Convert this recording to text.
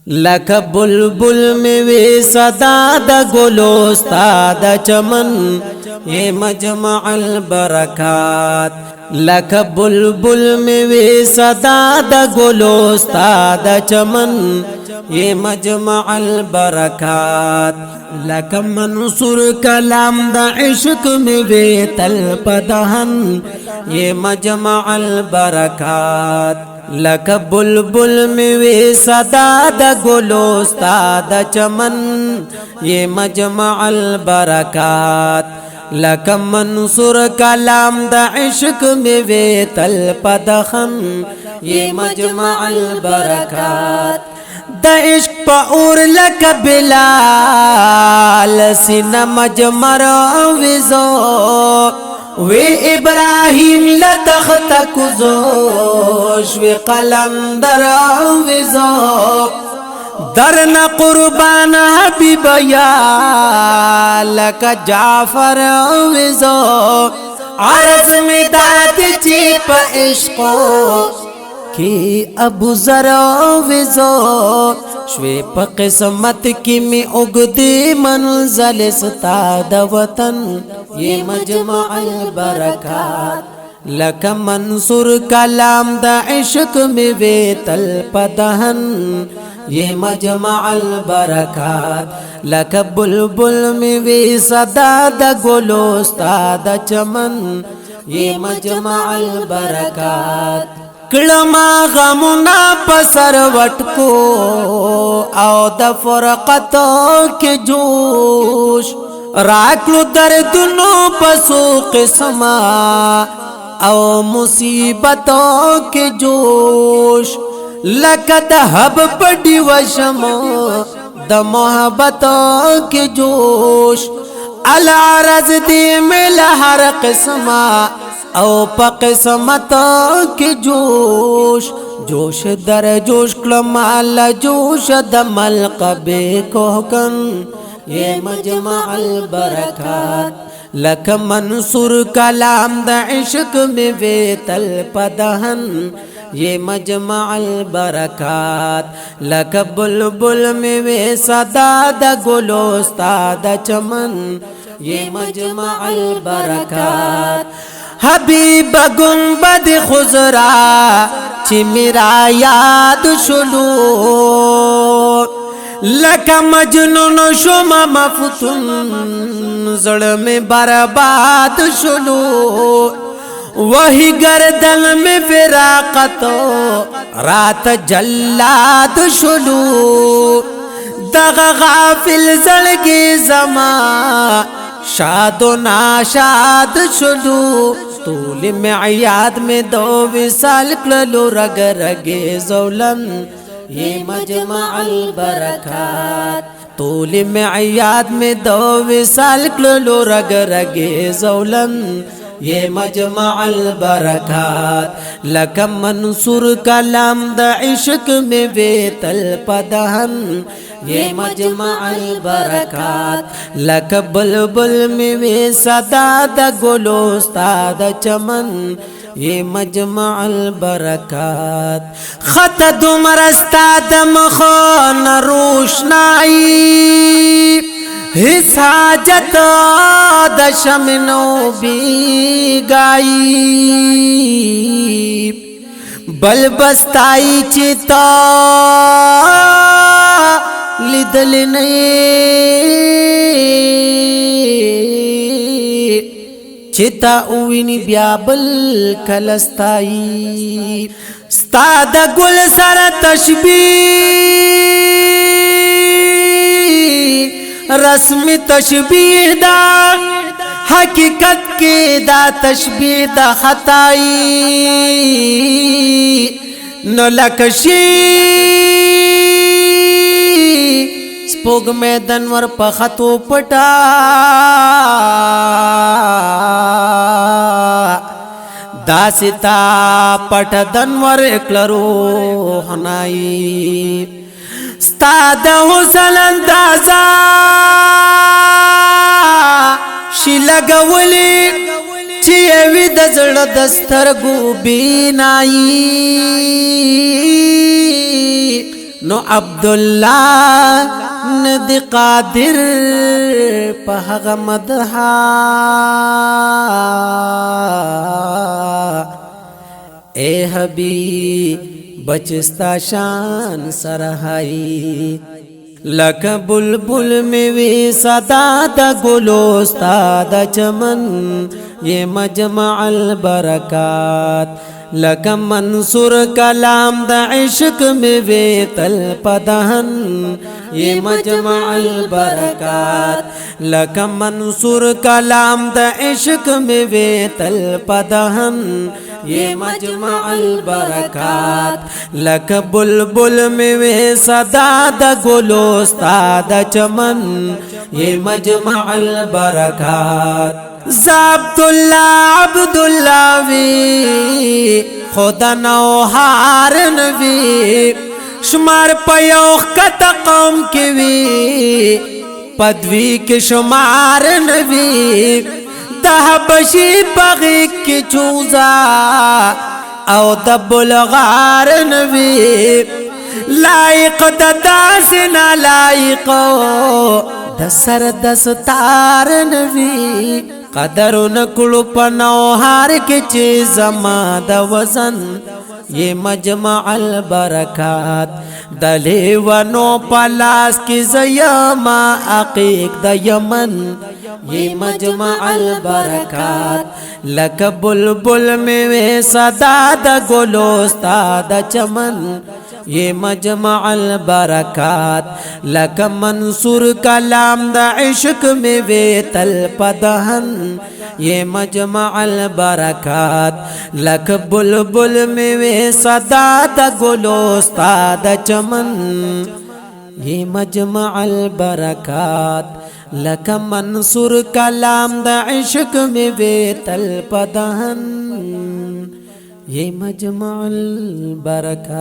लख बुलबुल में वे सदा द गुलोस्ताद चमन ये मजमअल बरकात। लख बुलबुल में वे सदा द गुलोस्ताद चमन ये मजमअल बरकात। लख मंसूर कलाम द इश्क में वे तलपदहन ये मजमअल बरकात। लख बुलबुल में वे सदा द गुलोस्ताद चमन ये मजमअल बरकात। लख मंसूर कलाम द इश्क में वे तलपदहन ये मजमअल बरकात। द इश्क पौर लख बिलाल सिना मजमर विजो वे इब्राहिम लतख्त कुजोश वे कलंदर विजो दरन कुर्बान हबीब या लक जाफर विजो अरज में दात चीप इश्को कि अबू जर विजो श्वेप किस्मत की में उगदी मंज़िल स्ताद वतन ये मजमअल बरकात। लख मंसूर कलाम द इश्क में वे तलपदहन ये मजमअल बरकात। लख बुलबुल में वे सदा द गुलोस्ताद चमन ये मजमअल बरकात। कलमा गमुना पसर वटको आओ द फरकतों के जोश राकलो दर्दनो पसो किस्मा आओ मुसीबतों के जोश लकत हब पड़ी वशमो द मोहब्बतों के जोश अला रज दे में लहर किस्मा औ पकिस्मतों के जोश जोश दर जोश क्लमाल जोश दमल कबे कोहकन ये मजमअल बरकात। लख मंसूर कलाम द इश्क में वे तलपदहन ये मजमअल बरकात। लख बुलबुल में वे सदा द गुलोस्ताद चमन ये मजमअल बरकात। हबीब गुंबद खुजरा ची मेरा याद शुलू लक मजनून शुमा मफतून जड़ में बर्बाद शुलू वही गर्दन में फिराकतो रात जल्लाद शुलू दग गाफिल जड़गी जमा शादो नाशाद शुलू तूल में अयाद में दो विसाल क्ललो रग रगे ज़ौलन ये मजमअल बरकात। तूल में अयाद में दो विसाल क्ललो रग रगे ज़ौलन ये मजमअल बरकात। लख मंसूर कलाम द इश्क में वे तलपदहन ये मजमअल बरकात। लख बुलबुल में वे सदा द गुलोस्ताद चमन ये मजमअल बरकात। खत दुमरस्ताद मखोन रोशनाई हिस हाजत दशमनो भी गाई बल बस्ताई चिता लिदल नहीं चिता उविनी ब्याबल कलस्ताई स्ताद गुल सर तशबीह रस्म तशबीह दा हकीकत के दा तशबीह दा खताई न लकशी स्पोग में दनवर पखतो पटा दासिता पट दनवर एकलरो हनाई स्ताद हुसन अंदाजा शिलगवली चियवी दजड़ दस्तर गुबीनाई نو عبدالله ندی قادر په هغه مدحا اے حبیب بچستا شان سرہائی لکه بلبل میں وی صدا دا گلو ستا دا چمن یہ مجمع البرکات لکه منصور کلام دا عشق میں وی تل پدہن یہ مجمع البرکات لکه منصور کلام دا عشق میں وی تل پدہن یہ مجمع البرکات لکه بلبل میں وی صدا دا گلو ستا دا چمن یہ مجمع البرکات عبداللہ وی خدا نوحار نوی شمار پیوخ کتا قوم کی وی پدوی کے شمار نوی دہبشی بغی کی چوزا او دبلغار نوی لائق داسنا لائقو دسر دستار نوی قدر نکلو پنوہار کے چیز زما دا وزن یہ مجمع البرکات دلی ونو پلاس کی زیما عقیق دا یمن یہ مجمع البرکات لکه بلبل میں وی صدا دا گلو ستا دا چمن یہ مجمع البرکات لکه منصور کلام دا عشق میں وی تل پدہن یہ مجمع البرکات لکه بلبل میں وی صدا دا گلو ستا دا چمن یہ مجمع البرکات لکه منصور کلام دا عشق میں وی تل پدہن یہ مجمع البرکات